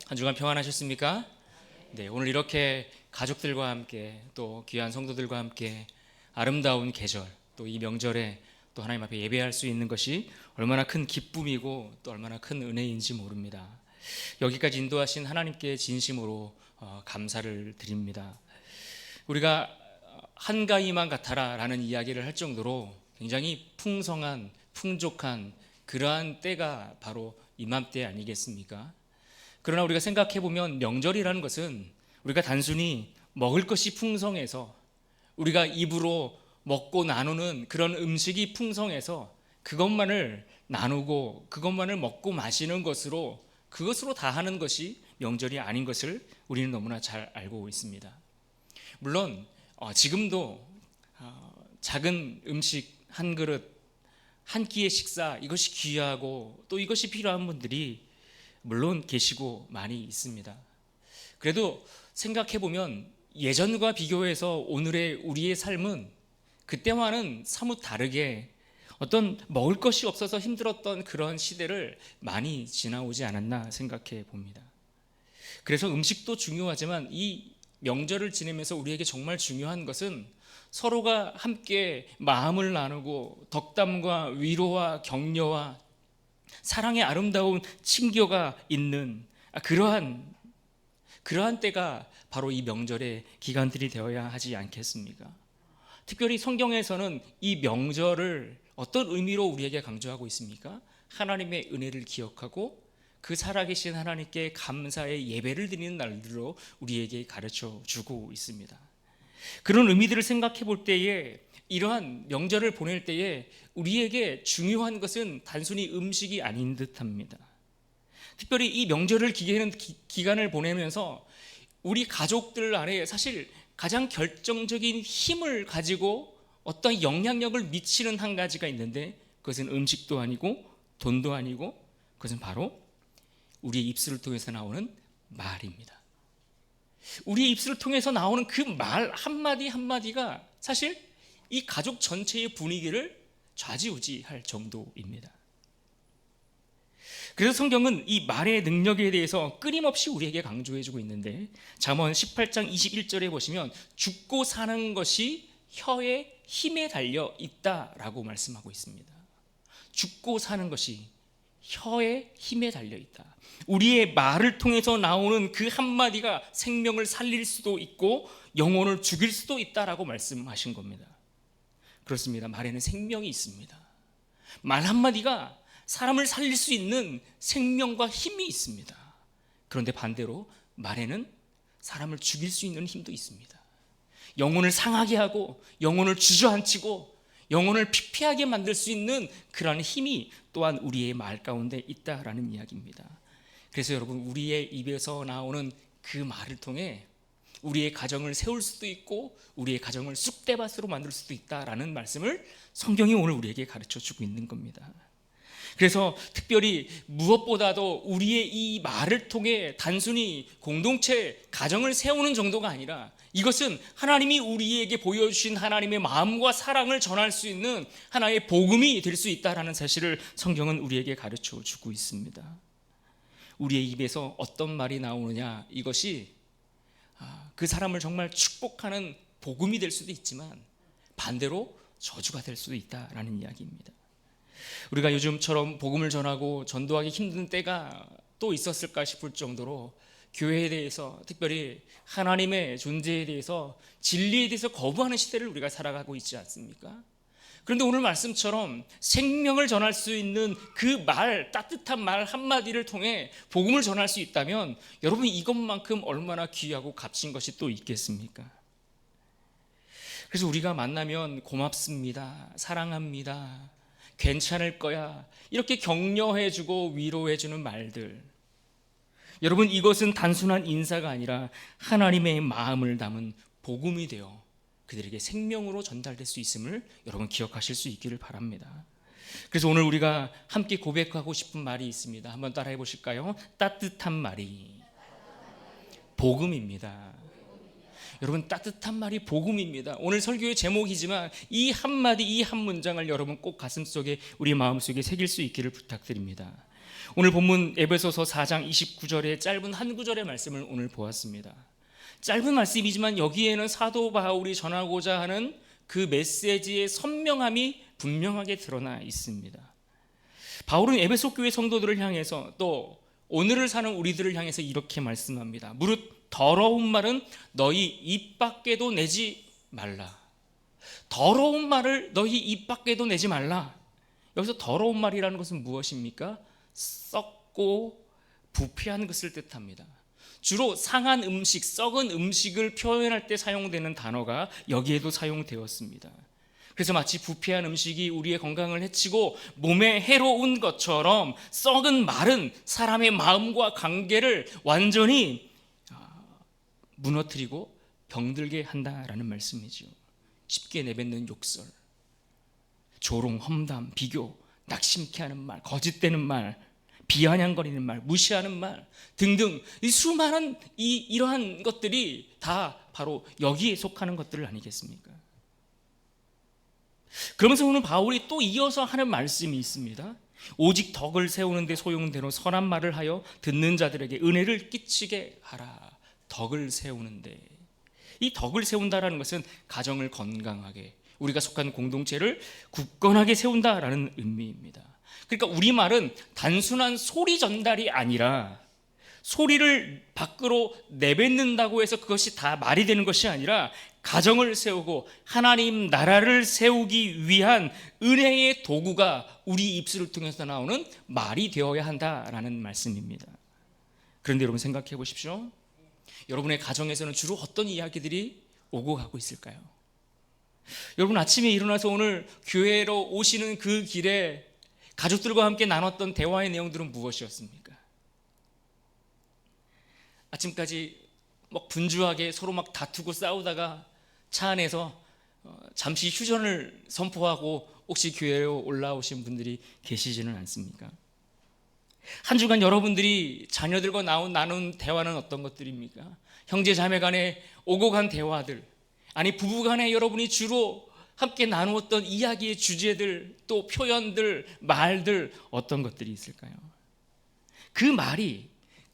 한 주간 평안하셨습니까? 네, 오늘 이렇게 가족들과 함께 또 귀한 성도들과 함께 아름다운 계절, 또 이 명절에 또 하나님 앞에 예배할 수 있는 것이 얼마나 큰 기쁨이고 또 얼마나 큰 은혜인지 모릅니다. 여기까지 인도하신 하나님께 진심으로 감사를 드립니다. 우리가 한가위만 같아라 라는 이야기를 할 정도로 굉장히 풍성한, 풍족한 그러한 때가 바로 이맘때 아니겠습니까? 그러나 우리가 생각해 보면 명절이라는 것은 우리가 단순히 먹을 것이 풍성해서 우리가 입으로 먹고 나누는 그런 음식이 풍성해서 그것만을 나누고 그것만을 먹고 마시는 그것으로 다 하는 것이 명절이 아닌 것을 우리는 너무나 잘 알고 있습니다. 물론 지금도 작은 음식 한 그릇, 한 끼의 식사, 이것이 귀하고 또 이것이 필요한 분들이 물론 계시고 많이 있습니다. 그래도 생각해 보면 예전과 비교해서 오늘의 우리의 삶은 그때와는 사뭇 다르게 어떤 먹을 것이 없어서 힘들었던 그런 시대를 많이 지나오지 않았나 생각해 봅니다. 그래서 음식도 중요하지만 이 명절을 지내면서 우리에게 정말 중요한 것은 서로가 함께 마음을 나누고 덕담과 위로와 격려와 사랑의 아름다운 친교가 있는 그러한 때가 바로 이 명절의 기간들이 되어야 하지 않겠습니까? 특별히 성경에서는 이 명절을 어떤 의미로 우리에게 강조하고 있습니까? 하나님의 은혜를 기억하고 그 살아계신 하나님께 감사의 예배를 드리는 날들로 우리에게 가르쳐 주고 있습니다. 그런 의미들을 생각해 볼 때에 이러한 명절을 보낼 때에 우리에게 중요한 것은 단순히 음식이 아닌 듯합니다. 특별히 이 명절을 기간을 보내면서 우리 가족들 안에 사실 가장 결정적인 힘을 가지고 어떤 영향력을 미치는 한 가지가 있는데 그것은 음식도 아니고 돈도 아니고 그것은 바로 우리의 입술을 통해서 나오는 말입니다. 우리의 입술을 통해서 나오는 그 말 한마디 한마디가 사실 이 가족 전체의 분위기를 좌지우지할 정도입니다. 그래서 성경은 이 말의 능력에 대해서 끊임없이 우리에게 강조해주고 있는데 잠언 18장 21절에 보시면 죽고 사는 것이 혀의 힘에 달려 있다라고 말씀하고 있습니다. 죽고 사는 것이 혀의 힘에 달려 있다. 우리의 말을 통해서 나오는 그 한마디가 생명을 살릴 수도 있고 영혼을 죽일 수도 있다라고 말씀하신 겁니다. 그렇습니다. 말에는 생명이 있습니다. 말 한마디가 사람을 살릴 수 있는 생명과 힘이 있습니다. 그런데 반대로 말에는 사람을 죽일 수 있는 힘도 있습니다. 영혼을 상하게 하고 영혼을 주저앉히고 영혼을 피폐하게 만들 수 있는 그러한 힘이 또한 우리의 말 가운데 있다라는 이야기입니다. 그래서 여러분 우리의 입에서 나오는 그 말을 통해 우리의 가정을 세울 수도 있고 우리의 가정을 쑥대밭으로 만들 수도 있다라는 말씀을 성경이 오늘 우리에게 가르쳐 주고 있는 겁니다. 그래서 특별히 무엇보다도 우리의 이 말을 통해 단순히 공동체 가정을 세우는 정도가 아니라 이것은 하나님이 우리에게 보여주신 하나님의 마음과 사랑을 전할 수 있는 하나의 복음이 될 수 있다는 사실을 성경은 우리에게 가르쳐 주고 있습니다. 우리의 입에서 어떤 말이 나오느냐 이것이 그 사람을 정말 축복하는 복음이 될 수도 있지만 반대로 저주가 될 수도 있다라는 이야기입니다. 우리가 요즘처럼 복음을 전하고 전도하기 힘든 때가 또 있었을까 싶을 정도로 교회에 대해서 특별히 하나님의 존재에 대해서 진리에 대해서 거부하는 시대를 우리가 살아가고 있지 않습니까? 그런데 오늘 말씀처럼 생명을 전할 수 있는 그 말, 따뜻한 말 한마디를 통해 복음을 전할 수 있다면 여러분 이것만큼 얼마나 귀하고 값진 것이 또 있겠습니까? 그래서 우리가 만나면 고맙습니다, 사랑합니다, 괜찮을 거야 이렇게 격려해주고 위로해주는 말들, 여러분 이것은 단순한 인사가 아니라 하나님의 마음을 담은 복음이 되어 그들에게 생명으로 전달될 수 있음을 여러분 기억하실 수 있기를 바랍니다. 그래서 오늘 우리가 함께 고백하고 싶은 말이 있습니다. 한번 따라해 보실까요? 따뜻한 말이 복음입니다. 여러분 따뜻한 말이 복음입니다. 오늘 설교의 제목이지만 이 한마디 이 한 문장을 여러분 꼭 가슴속에 우리 마음속에 새길 수 있기를 부탁드립니다. 오늘 본문 에베소서 4장 29절의 짧은 한 구절의 말씀을 오늘 보았습니다. 짧은 말씀이지만 여기에는 사도 바울이 전하고자 하는 그 메시지의 선명함이 분명하게 드러나 있습니다. 바울은 에베소 교회 성도들을 향해서 또 오늘을 사는 우리들을 향해서 이렇게 말씀합니다. 무릇 더러운 말은 너희 입 밖에도 내지 말라. 더러운 말을 너희 입 밖에도 내지 말라. 여기서 더러운 말이라는 것은 무엇입니까? 썩고 부패한 것을 뜻합니다. 주로 상한 음식, 썩은 음식을 표현할 때 사용되는 단어가 여기에도 사용되었습니다. 그래서 마치 부패한 음식이 우리의 건강을 해치고 몸에 해로운 것처럼 썩은 말은 사람의 마음과 관계를 완전히 무너뜨리고 병들게 한다라는 말씀이죠. 쉽게 내뱉는 욕설, 조롱, 험담, 비교, 낙심케 하는 말, 거짓되는 말, 비아냥거리는 말, 무시하는 말 등등 이 수많은 이러한 것들이 다 바로 여기에 속하는 것들 아니겠습니까? 그러면서 오늘 바울이 또 이어서 하는 말씀이 있습니다. 오직 덕을 세우는 데 소용대로 선한 말을 하여 듣는 자들에게 은혜를 끼치게 하라. 덕을 세우는데, 이 덕을 세운다라는 것은 가정을 건강하게, 우리가 속한 공동체를 굳건하게 세운다라는 의미입니다. 그러니까 우리말은 단순한 소리 전달이 아니라, 소리를 밖으로 내뱉는다고 해서 그것이 다 말이 되는 것이 아니라 가정을 세우고 하나님 나라를 세우기 위한 은혜의 도구가 우리 입술을 통해서 나오는 말이 되어야 한다라는 말씀입니다. 그런데 여러분 생각해 보십시오. 여러분의 가정에서는 주로 어떤 이야기들이 오고 가고 있을까요? 여러분 아침에 일어나서 오늘 교회로 오시는 그 길에 가족들과 함께 나눴던 대화의 내용들은 무엇이었습니까? 아침까지 막 분주하게 서로 막 다투고 싸우다가 차 안에서 잠시 휴전을 선포하고 혹시 교회로 올라오신 분들이 계시지는 않습니까? 한 주간 여러분들이 자녀들과 나눈 대화는 어떤 것들입니까? 형제 자매 간에 오고 간 대화들, 아니 부부 간에 여러분이 주로 함께 나누었던 이야기의 주제들, 또 표현들, 말들 어떤 것들이 있을까요? 그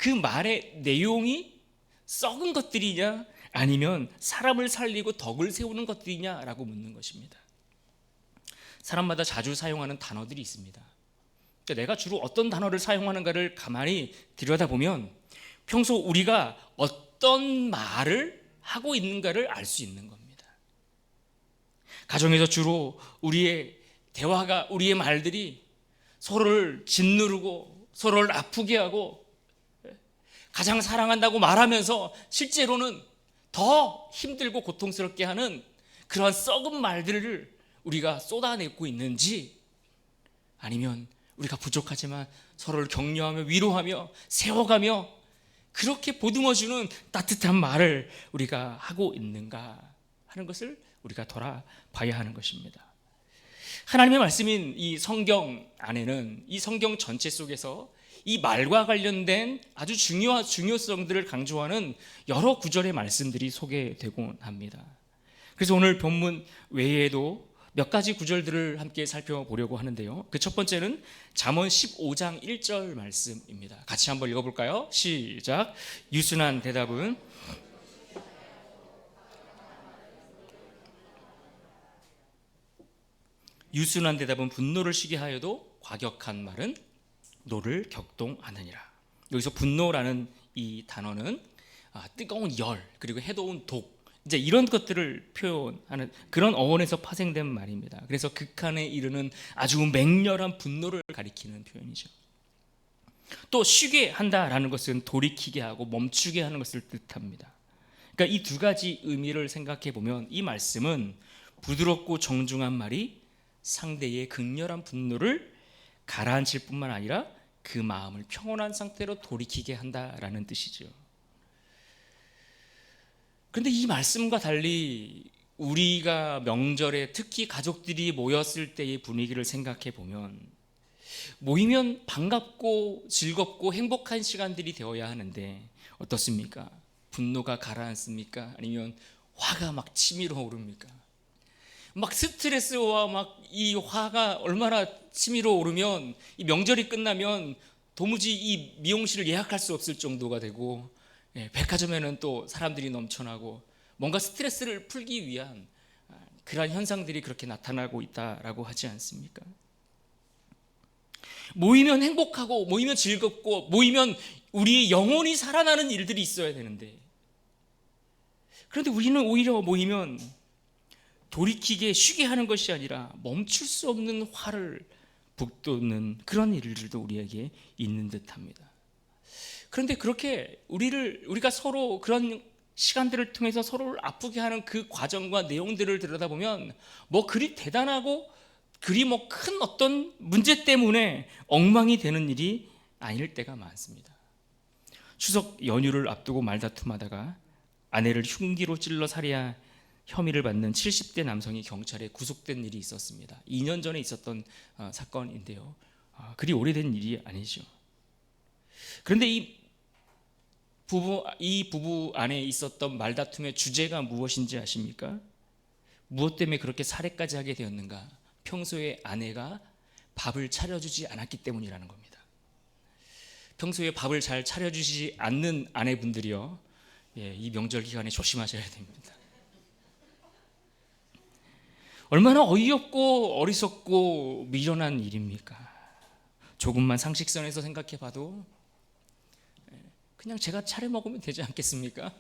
말의 내용이 썩은 것들이냐 아니면 사람을 살리고 덕을 세우는 것들이냐라고 묻는 것입니다. 사람마다 자주 사용하는 단어들이 있습니다. 그러니까 내가 주로 어떤 단어를 사용하는가를 가만히 들여다보면 평소 우리가 어떤 말을 하고 있는가를 알 수 있는 겁니다. 가정에서 주로 우리의 대화가, 우리의 말들이 서로를 짓누르고 서로를 아프게 하고 가장 사랑한다고 말하면서 실제로는 더 힘들고 고통스럽게 하는 그러한 썩은 말들을 우리가 쏟아내고 있는지, 아니면 우리가 부족하지만 서로를 격려하며 위로하며 세워가며 그렇게 보듬어주는 따뜻한 말을 우리가 하고 있는가 하는 것을 우리가 돌아봐야 하는 것입니다. 하나님의 말씀인 이 성경 안에는, 이 성경 전체 속에서 이 말과 관련된 아주 중요성들을 강조하는 여러 구절의 말씀들이 소개되곤 합니다. 그래서 오늘 본문 외에도 몇 가지 구절들을 함께 살펴보려고 하는데요. 그 첫 번째는 잠언 15장 1절 말씀입니다. 같이 한번 읽어볼까요? 시작. 유순한 대답은 분노를 쉬게 하여도 과격한 말은 노를 격동하느니라. 여기서 분노라는 이 단어는 뜨거운 열, 그리고 해로운 독, 이제 이런 것들을 표현하는 그런 어원에서 파생된 말입니다. 그래서 극한에 이르는 아주 맹렬한 분노를 가리키는 표현이죠. 또 쉬게 한다라는 것은 돌이키게 하고 멈추게 하는 것을 뜻합니다. 그러니까 이 두 가지 의미를 생각해 보면 이 말씀은 부드럽고 정중한 말이 상대의 극렬한 분노를 가라앉힐 뿐만 아니라 그 마음을 평온한 상태로 돌이키게 한다라는 뜻이죠. 그런데 이 말씀과 달리 우리가 명절에 특히 가족들이 모였을 때의 분위기를 생각해 보면, 모이면 반갑고 즐겁고 행복한 시간들이 되어야 하는데 어떻습니까? 분노가 가라앉습니까? 아니면 화가 막 치밀어 오릅니까? 막 스트레스와 막 이 화가 얼마나 치밀어 오르면 이 명절이 끝나면 도무지 이 미용실을 예약할 수 없을 정도가 되고, 백화점에는 또 사람들이 넘쳐나고 뭔가 스트레스를 풀기 위한 그러한 현상들이 그렇게 나타나고 있다라고 하지 않습니까? 모이면 행복하고 모이면 즐겁고 모이면 우리의 영혼이 살아나는 일들이 있어야 되는데, 그런데 우리는 오히려 모이면 돌이키게 쉬게 하는 것이 아니라 멈출 수 없는 화를 북돋는 그런 일들도 우리에게 있는 듯합니다. 그런데 그렇게 우리가 서로 그런 시간들을 통해서 서로를 아프게 하는 그 과정과 내용들을 들여다보면 뭐 그리 대단하고 그리 뭐 큰 어떤 문제 때문에 엉망이 되는 일이 아닐 때가 많습니다. 추석 연휴를 앞두고 말다툼하다가 아내를 흉기로 찔러 살해한 혐의를 받는 70대 남성이 경찰에 구속된 일이 있었습니다. 2년 전에 있었던 사건인데요. 그리 오래된 일이 아니죠. 그런데 이 부부 안에 있었던 말다툼의 주제가 무엇인지 아십니까? 무엇 때문에 그렇게 살해까지 하게 되었는가? 평소에 아내가 밥을 차려주지 않았기 때문이라는 겁니다. 평소에 밥을 잘 차려주지 않는 아내분들이요, 이 명절 기간에 조심하셔야 됩니다. 얼마나 어이없고 어리석고 미련한 일입니까? 조금만 상식선에서 생각해 봐도 그냥 제가 차려 먹으면 되지 않겠습니까?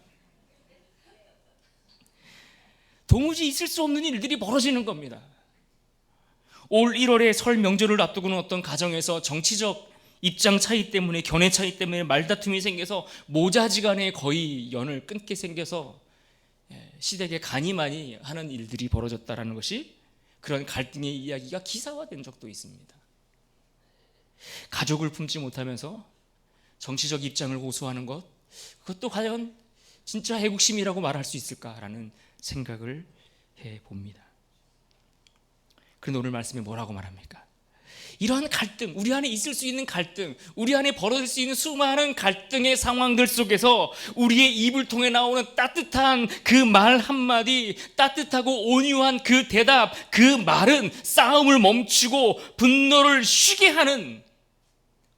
도무지 있을 수 없는 일들이 벌어지는 겁니다. 올 1월에 설 명절을 앞두고는 어떤 가정에서 정치적 입장 차이 때문에, 견해 차이 때문에 말다툼이 생겨서 모자지간에 거의 연을 끊게 생겨서 시댁에 간이 많이 하는 일들이 벌어졌다라는 것이, 그런 갈등의 이야기가 기사화된 적도 있습니다. 가족을 품지 못하면서 정치적 입장을 호소하는 것, 그것도 과연 진짜 애국심이라고 말할 수 있을까라는 생각을 해봅니다. 그런데 오늘 말씀에 뭐라고 말합니까? 이러한 갈등, 우리 안에 있을 수 있는 갈등, 우리 안에 벌어질 수 있는 수많은 갈등의 상황들 속에서 우리의 입을 통해 나오는 따뜻한 그 말 한마디, 따뜻하고 온유한 그 대답, 그 말은 싸움을 멈추고 분노를 쉬게 하는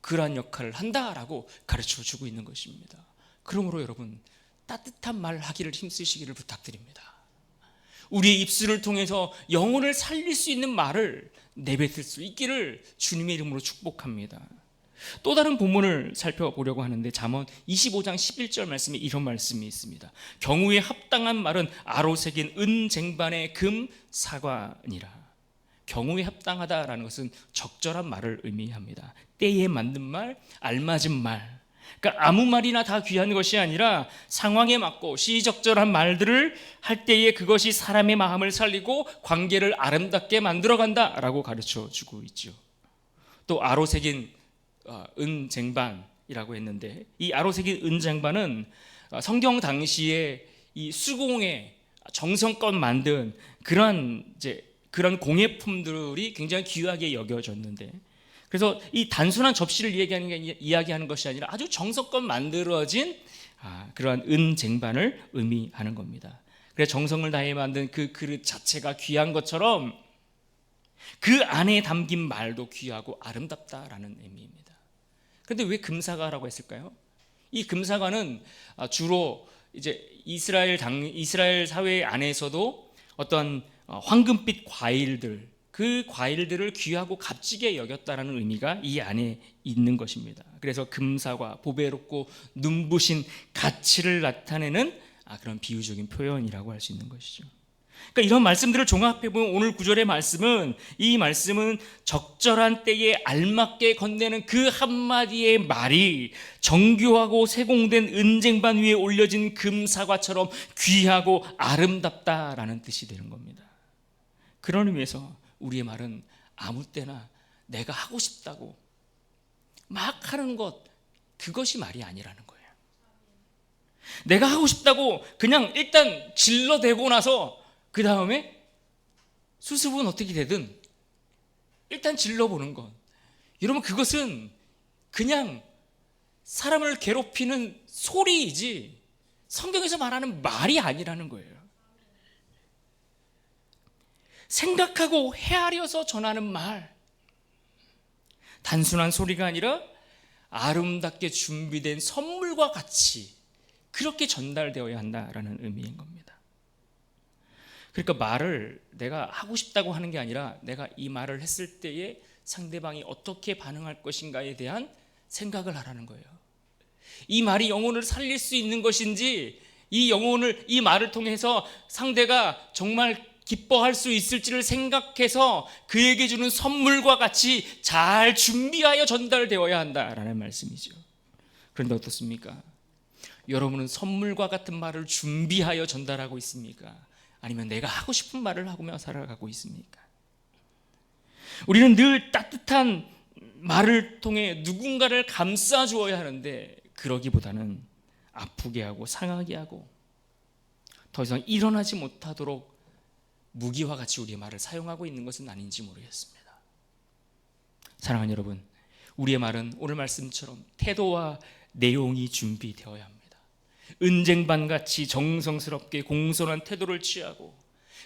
그러한 역할을 한다라고 가르쳐주고 있는 것입니다. 그러므로 여러분, 따뜻한 말 하기를 힘쓰시기를 부탁드립니다. 우리의 입술을 통해서 영혼을 살릴 수 있는 말을 내뱉을 수 있기를 주님의 이름으로 축복합니다. 또 다른 본문을 살펴보려고 하는데, 잠언 25장 11절 말씀에 이런 말씀이 있습니다. 경우에 합당한 말은 아로새긴 은 쟁반의 금 사과니라. 경우에 합당하다라는 것은 적절한 말을 의미합니다. 때에 맞는 말, 알맞은 말. 그러니까 아무 말이나 다 귀한 것이 아니라 상황에 맞고 시적절한 말들을 할 때에 그것이 사람의 마음을 살리고 관계를 아름답게 만들어간다라고 가르쳐주고 있죠. 또 아로새긴 은쟁반이라고 했는데, 이 아로새긴 은쟁반은 성경 당시에 이 수공에 정성껏 만든 그런 공예품들이 굉장히 귀하게 여겨졌는데, 그래서 이 단순한 접시를 이야기하는 것이 아니라 아주 정성껏 만들어진 그러한 은쟁반을 의미하는 겁니다. 그래서 정성을 다해 만든 그 그릇 자체가 귀한 것처럼 그 안에 담긴 말도 귀하고 아름답다라는 의미입니다. 그런데 왜 금사과라고 했을까요? 이 금사과는 주로 이제 이스라엘 사회 안에서도 어떤 황금빛 과일들, 그 과일들을 귀하고 값지게 여겼다라는 의미가 이 안에 있는 것입니다. 그래서 금사과, 보배롭고 눈부신 가치를 나타내는 그런 비유적인 표현이라고 할 수 있는 것이죠. 그러니까 이런 말씀들을 종합해보면 오늘 구절의 말씀은, 이 말씀은 적절한 때에 알맞게 건네는 그 한마디의 말이 정교하고 세공된 은쟁반 위에 올려진 금사과처럼 귀하고 아름답다라는 뜻이 되는 겁니다. 그런 의미에서 우리의 말은 아무 때나 내가 하고 싶다고 막 하는 것, 그것이 말이 아니라는 거예요. 내가 하고 싶다고 그냥 일단 질러대고 나서 그 다음에 수습은 어떻게 되든 일단 질러보는 것, 여러분, 그것은 그냥 사람을 괴롭히는 소리이지 성경에서 말하는 말이 아니라는 거예요. 생각하고 헤아려서 전하는 말, 단순한 소리가 아니라 아름답게 준비된 선물과 같이 그렇게 전달되어야 한다라는 의미인 겁니다. 그러니까 말을 내가 하고 싶다고 하는 게 아니라 내가 이 말을 했을 때에 상대방이 어떻게 반응할 것인가에 대한 생각을 하라는 거예요. 이 말이 영혼을 살릴 수 있는 것인지, 이 말을 통해서 상대가 정말 기뻐할 수 있을지를 생각해서 그에게 주는 선물과 같이 잘 준비하여 전달되어야 한다라는 말씀이죠. 그런데 어떻습니까? 여러분은 선물과 같은 말을 준비하여 전달하고 있습니까? 아니면 내가 하고 싶은 말을 하며 살아가고 있습니까? 우리는 늘 따뜻한 말을 통해 누군가를 감싸 주어야 하는데, 그러기보다는 아프게 하고 상하게 하고 더 이상 일어나지 못하도록 무기와 같이 우리의 말을 사용하고 있는 것은 아닌지 모르겠습니다. 사랑하는 여러분, 우리의 말은 오늘 말씀처럼 태도와 내용이 준비되어야 합니다. 은쟁반같이 정성스럽게 공손한 태도를 취하고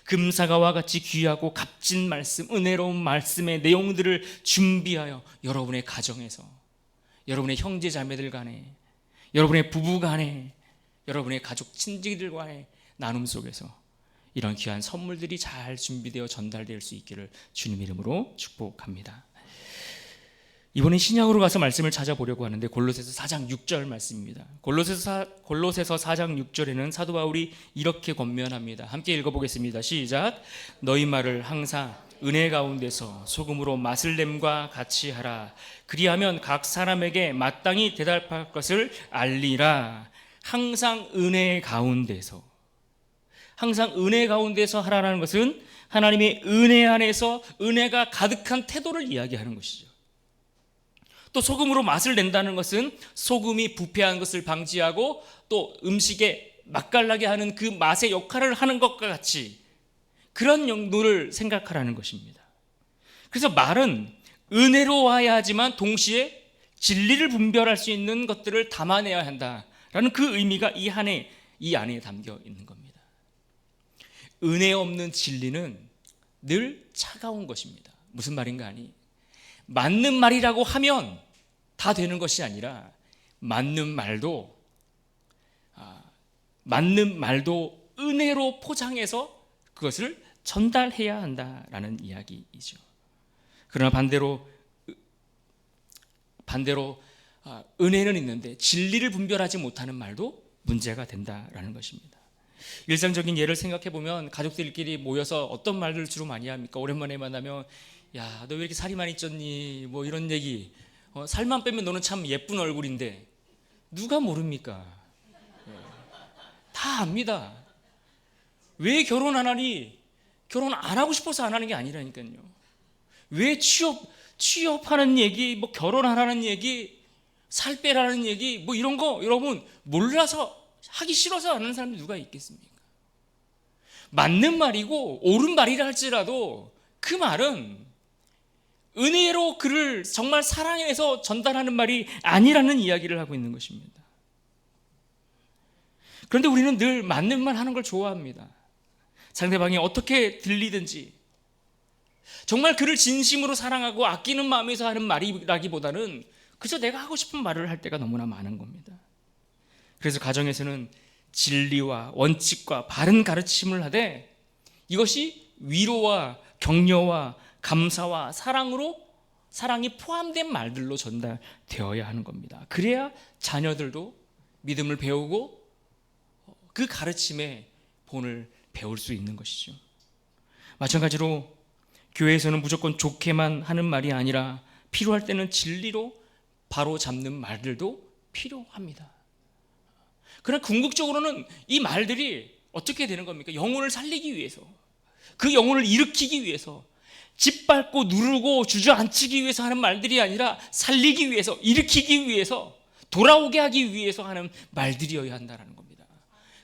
금사과와 같이 귀하고 값진 말씀, 은혜로운 말씀의 내용들을 준비하여 여러분의 가정에서, 여러분의 형제 자매들 간에, 여러분의 부부 간에, 여러분의 가족 친지들 간의 나눔 속에서 이런 귀한 선물들이 잘 준비되어 전달될 수 있기를 주님 이름으로 축복합니다. 이번엔 신약으로 가서 말씀을 찾아보려고 하는데 골로새서 4장 6절 말씀입니다. 골로새서 4장 6절에는 사도 바울이 이렇게 권면합니다. 함께 읽어보겠습니다. 시작. 너희 말을 항상 은혜 가운데서 소금으로 맛을 냄과 같이 하라. 그리하면 각 사람에게 마땅히 대답할 것을 알리라. 항상 은혜 가운데서, 항상 은혜 가운데서 하라는 것은 하나님의 은혜 안에서 은혜가 가득한 태도를 이야기하는 것이죠. 또 소금으로 맛을 낸다는 것은 소금이 부패한 것을 방지하고 또 음식에 맛깔나게 하는 그 맛의 역할을 하는 것과 같이 그런 용도를 생각하라는 것입니다. 그래서 말은 은혜로워야 하지만 동시에 진리를 분별할 수 있는 것들을 담아내야 한다라는 그 의미가 이 안에 담겨 있는 겁니다. 은혜 없는 진리는 늘 차가운 것입니다. 무슨 말인가 하니, 맞는 말이라고 하면 다 되는 것이 아니라 맞는 말도 은혜로 포장해서 그것을 전달해야 한다라는 이야기이죠. 그러나 반대로 은혜는 있는데 진리를 분별하지 못하는 말도 문제가 된다라는 것입니다. 일상적인 예를 생각해 보면 가족들끼리 모여서 어떤 말들을 주로 많이 합니까? 오랜만에 만나면 야, 너 왜 이렇게 살이 많이 쪘니? 뭐 이런 얘기. 살만 빼면 너는 참 예쁜 얼굴인데 누가 모릅니까? 다 압니다. 왜 결혼 안 하니? 결혼 안 하고 싶어서 안 하는 게 아니라니까요. 왜 취업하는 얘기, 뭐 결혼하라는 얘기, 살 빼라는 얘기, 뭐 이런 거 여러분 몰라서 하기 싫어서 안 하는 사람이 누가 있겠습니까? 맞는 말이고 옳은 말이라 할지라도 그 말은 은혜로 그를 정말 사랑해서 전달하는 말이 아니라는 이야기를 하고 있는 것입니다. 그런데 우리는 늘 맞는 말 하는 걸 좋아합니다. 상대방이 어떻게 들리든지 정말 그를 진심으로 사랑하고 아끼는 마음에서 하는 말이라기보다는 그저 내가 하고 싶은 말을 할 때가 너무나 많은 겁니다. 그래서 가정에서는 진리와 원칙과 바른 가르침을 하되 이것이 위로와 격려와 감사와 사랑이 포함된 말들로 전달되어야 하는 겁니다. 그래야 자녀들도 믿음을 배우고 그 가르침의 본을 배울 수 있는 것이죠. 마찬가지로 교회에서는 무조건 좋게만 하는 말이 아니라 필요할 때는 진리로 바로 잡는 말들도 필요합니다. 그러나 궁극적으로는 이 말들이 어떻게 되는 겁니까? 영혼을 살리기 위해서, 그 영혼을 일으키기 위해서, 짓밟고 누르고 주저앉히기 위해서 하는 말들이 아니라 살리기 위해서, 일으키기 위해서, 돌아오게 하기 위해서 하는 말들이어야 한다는 겁니다.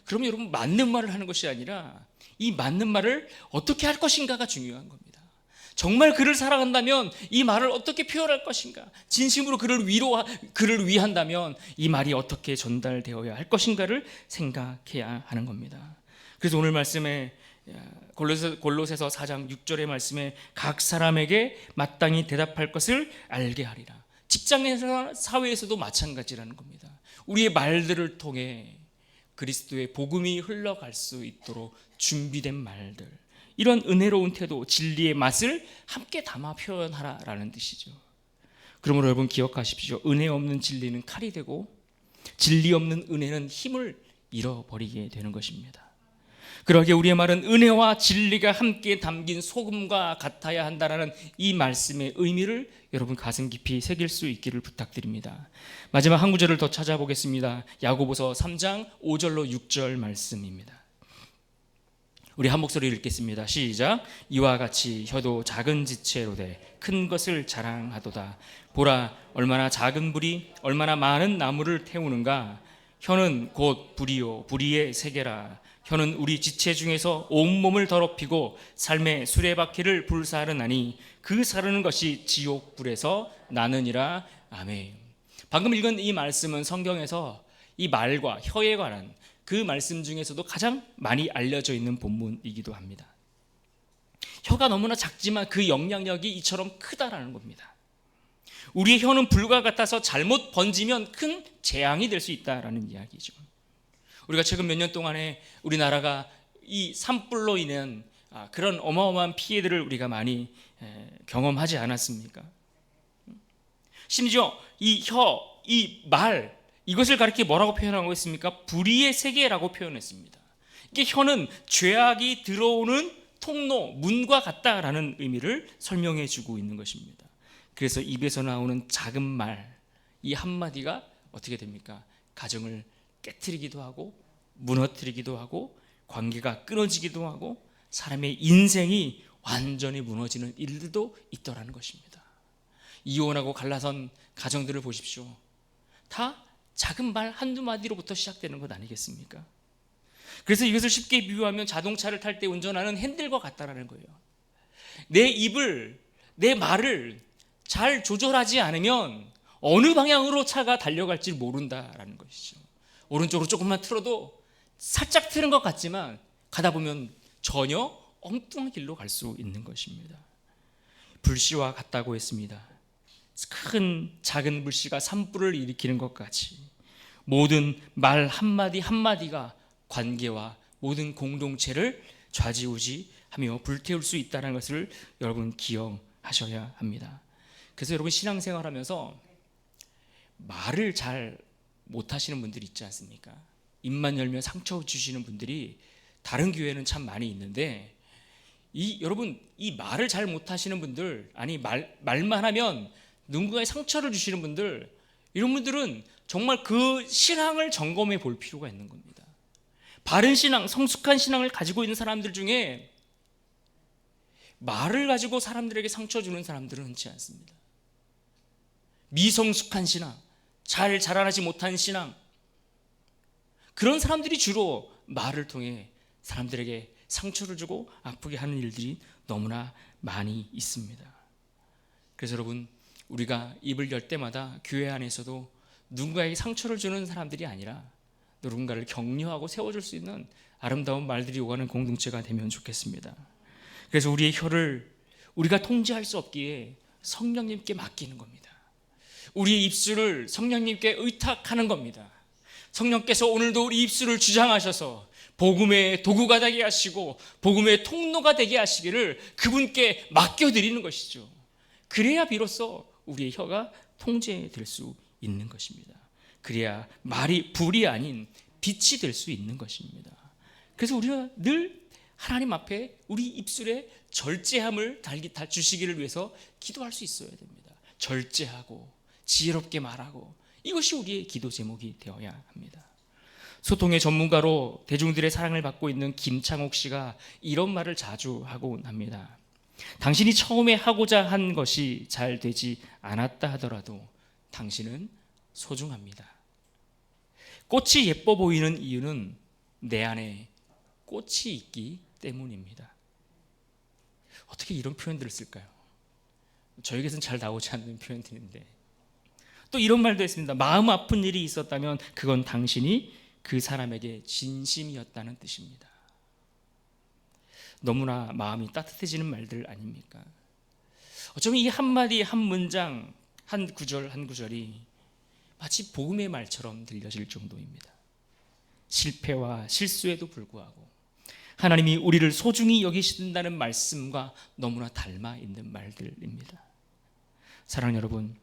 그럼 여러분, 맞는 말을 하는 것이 아니라 이 맞는 말을 어떻게 할 것인가가 중요한 겁니다. 정말 그를 사랑한다면 이 말을 어떻게 표현할 것인가, 진심으로 그를 위한다면 이 말이 어떻게 전달되어야 할 것인가를 생각해야 하는 겁니다. 그래서 오늘 말씀에 골로새서 4장 6절의 말씀에 각 사람에게 마땅히 대답할 것을 알게 하리라. 직장에서 사회에서도 마찬가지라는 겁니다. 우리의 말들을 통해 그리스도의 복음이 흘러갈 수 있도록 준비된 말들, 이런 은혜로운 태도, 진리의 맛을 함께 담아 표현하라라는 뜻이죠. 그러므로 여러분 기억하십시오. 은혜 없는 진리는 칼이 되고 진리 없는 은혜는 힘을 잃어버리게 되는 것입니다. 그러기에 우리의 말은 은혜와 진리가 함께 담긴 소금과 같아야 한다는 이 말씀의 의미를 여러분 가슴 깊이 새길 수 있기를 부탁드립니다. 마지막 한 구절을 더 찾아보겠습니다. 야고보서 3장 5절로 6절 말씀입니다. 우리 한 목소리 읽겠습니다. 시작. 이와 같이 혀도 작은 지체로 돼 큰 것을 자랑하도다. 보라, 얼마나 작은 불이 얼마나 많은 나무를 태우는가. 혀는 곧 불이요 불의의 세계라. 혀는 우리 지체 중에서 온몸을 더럽히고 삶의 수레바퀴를 불사르나니 그 사르는 것이 지옥불에서 나느니라. 아멘. 방금 읽은 이 말씀은 성경에서 이 말과 혀에 관한 그 말씀 중에서도 가장 많이 알려져 있는 본문이기도 합니다. 혀가 너무나 작지만 그 영향력이 이처럼 크다라는 겁니다. 우리의 혀는 불과 같아서 잘못 번지면 큰 재앙이 될 수 있다라는 이야기죠. 우리가 최근 몇 년 동안에 우리나라가 이 산불로 인한 그런 어마어마한 피해들을 우리가 많이 경험하지 않았습니까? 심지어 이 혀, 이 말, 이것을 가리켜 뭐라고 표현하고 있습니까? 불의의 세계라고 표현했습니다. 이게 혀는 죄악이 들어오는 통로, 문과 같다라는 의미를 설명해 주고 있는 것입니다. 그래서 입에서 나오는 작은 말, 이 한마디가 어떻게 됩니까? 가정을 깨트리기도 하고 무너뜨리기도 하고 관계가 끊어지기도 하고 사람의 인생이 완전히 무너지는 일들도 있더라는 것입니다. 이혼하고 갈라선 가정들을 보십시오. 다 작은 말 한두 마디로부터 시작되는 것 아니겠습니까? 그래서 이것을 쉽게 비유하면 자동차를 탈 때 운전하는 핸들과 같다라는 거예요. 내 입을, 내 말을 잘 조절하지 않으면 어느 방향으로 차가 달려갈지 모른다라는 것이죠. 오른쪽으로 조금만 틀어도 살짝 틀은 것 같지만 가다 보면 전혀 엉뚱한 길로 갈 수 있는 것입니다. 불씨와 같다고 했습니다. 큰 작은 불씨가 산불을 일으키는 것 같이 모든 말 한마디 한마디가 관계와 모든 공동체를 좌지우지하며 불태울 수 있다는 것을 여러분 기억하셔야 합니다. 그래서 여러분 신앙생활하면서 말을 잘 못하시는 분들이 있지 않습니까? 입만 열면 상처 주시는 분들이 다른 교회는 참 많이 있는데 여러분 이 말을 잘 못하시는 분들, 아니 말만 하면 누군가에 상처를 주시는 분들, 이런 분들은 정말 그 신앙을 점검해 볼 필요가 있는 겁니다. 바른 신앙, 성숙한 신앙을 가지고 있는 사람들 중에 말을 가지고 사람들에게 상처 주는 사람들은 흔치 않습니다. 미성숙한 신앙, 잘 자라나지 못한 신앙, 그런 사람들이 주로 말을 통해 사람들에게 상처를 주고 아프게 하는 일들이 너무나 많이 있습니다. 그래서 여러분, 우리가 입을 열 때마다 교회 안에서도 누군가에게 상처를 주는 사람들이 아니라 누군가를 격려하고 세워줄 수 있는 아름다운 말들이 오가는 공동체가 되면 좋겠습니다. 그래서 우리의 혀를 우리가 통제할 수 없기에 성령님께 맡기는 겁니다. 우리의 입술을 성령님께 의탁하는 겁니다. 성령께서 오늘도 우리 입술을 주장하셔서 복음의 도구가 되게 하시고 복음의 통로가 되게 하시기를 그분께 맡겨드리는 것이죠. 그래야 비로소 우리의 혀가 통제될 수 있는 것입니다. 그래야 말이 불이 아닌 빛이 될 수 있는 것입니다. 그래서 우리가 늘 하나님 앞에 우리 입술에 절제함을 주시기를 위해서 기도할 수 있어야 됩니다. 절제하고 지혜롭게 말하고, 이것이 우리의 기도 제목이 되어야 합니다. 소통의 전문가로 대중들의 사랑을 받고 있는 김창옥 씨가 이런 말을 자주 하곤 합니다. 당신이 처음에 하고자 한 것이 잘 되지 않았다 하더라도 당신은 소중합니다. 꽃이 예뻐 보이는 이유는 내 안에 꽃이 있기 때문입니다. 어떻게 이런 표현들을 쓸까요? 저에게서는 잘 나오지 않는 표현들인데, 또 이런 말도 했습니다. 마음 아픈 일이 있었다면 그건 당신이 그 사람에게 진심이었다는 뜻입니다. 너무나 마음이 따뜻해지는 말들 아닙니까? 어쩌면 이 한마디 한 문장 한 구절 한 구절이 마치 복음의 말처럼 들려질 정도입니다. 실패와 실수에도 불구하고 하나님이 우리를 소중히 여기신다는 말씀과 너무나 닮아 있는 말들입니다. 사랑하는 여러분,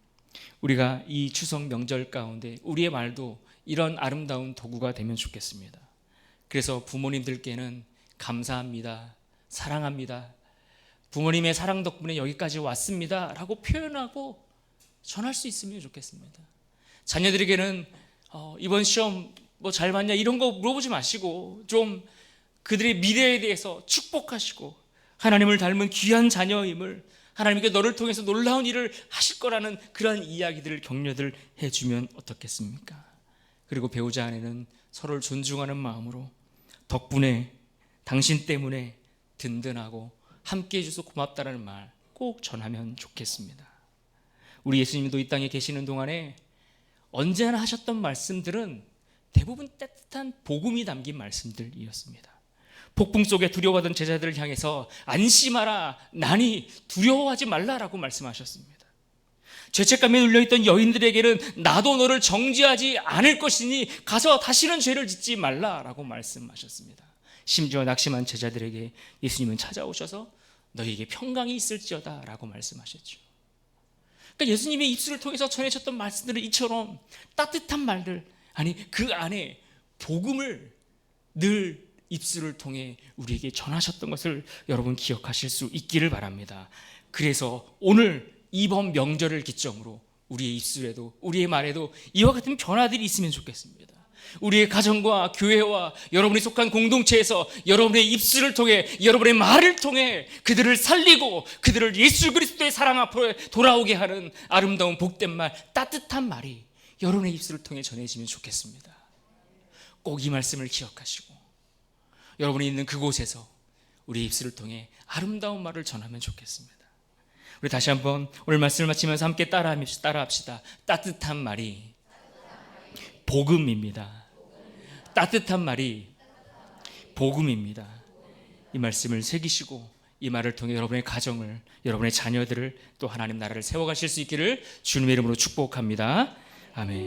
우리가 이 추석 명절 가운데 우리의 말도 이런 아름다운 도구가 되면 좋겠습니다. 그래서 부모님들께는 감사합니다, 사랑합니다, 부모님의 사랑 덕분에 여기까지 왔습니다 라고 표현하고 전할 수 있으면 좋겠습니다. 자녀들에게는 이번 시험 뭐 잘 봤냐 이런 거 물어보지 마시고 좀 그들의 미래에 대해서 축복하시고 하나님을 닮은 귀한 자녀임을, 하나님께 너를 통해서 놀라운 일을 하실 거라는 그러한 이야기들을 격려들 해주면 어떻겠습니까? 그리고 배우자 안에는 서로를 존중하는 마음으로 덕분에 당신 때문에 든든하고 함께해 줘서 고맙다는 말 꼭 전하면 좋겠습니다. 우리 예수님도 이 땅에 계시는 동안에 언제나 하셨던 말씀들은 대부분 따뜻한 복음이 담긴 말씀들이었습니다. 폭풍 속에 두려워하던 제자들을 향해서 안심하라, 나니 두려워하지 말라라고 말씀하셨습니다. 죄책감에 눌려있던 여인들에게는 나도 너를 정죄하지 않을 것이니 가서 다시는 죄를 짓지 말라라고 말씀하셨습니다. 심지어 낙심한 제자들에게 예수님은 찾아오셔서 너희에게 평강이 있을지어다 라고 말씀하셨죠. 그러니까 예수님의 입술을 통해서 전해졌던 말씀들은 이처럼 따뜻한 말들, 아니 그 안에 복음을 늘 입술을 통해 우리에게 전하셨던 것을 여러분 기억하실 수 있기를 바랍니다. 그래서 오늘 이번 명절을 기점으로 우리의 입술에도 우리의 말에도 이와 같은 변화들이 있으면 좋겠습니다. 우리의 가정과 교회와 여러분이 속한 공동체에서 여러분의 입술을 통해, 여러분의 말을 통해 그들을 살리고 그들을 예수 그리스도의 사랑 앞으로 돌아오게 하는 아름다운 복된 말, 따뜻한 말이 여러분의 입술을 통해 전해지면 좋겠습니다. 꼭 이 말씀을 기억하시고 여러분이 있는 그곳에서 우리 입술을 통해 아름다운 말을 전하면 좋겠습니다. 우리 다시 한번 오늘 말씀을 마치면서 함께 따라합시다. 따뜻한 말이 복음입니다. 따뜻한 말이 복음입니다. 이 말씀을 새기시고 이 말을 통해 여러분의 가정을, 여러분의 자녀들을 또 하나님 나라를 세워가실 수 있기를 주님의 이름으로 축복합니다. 아멘.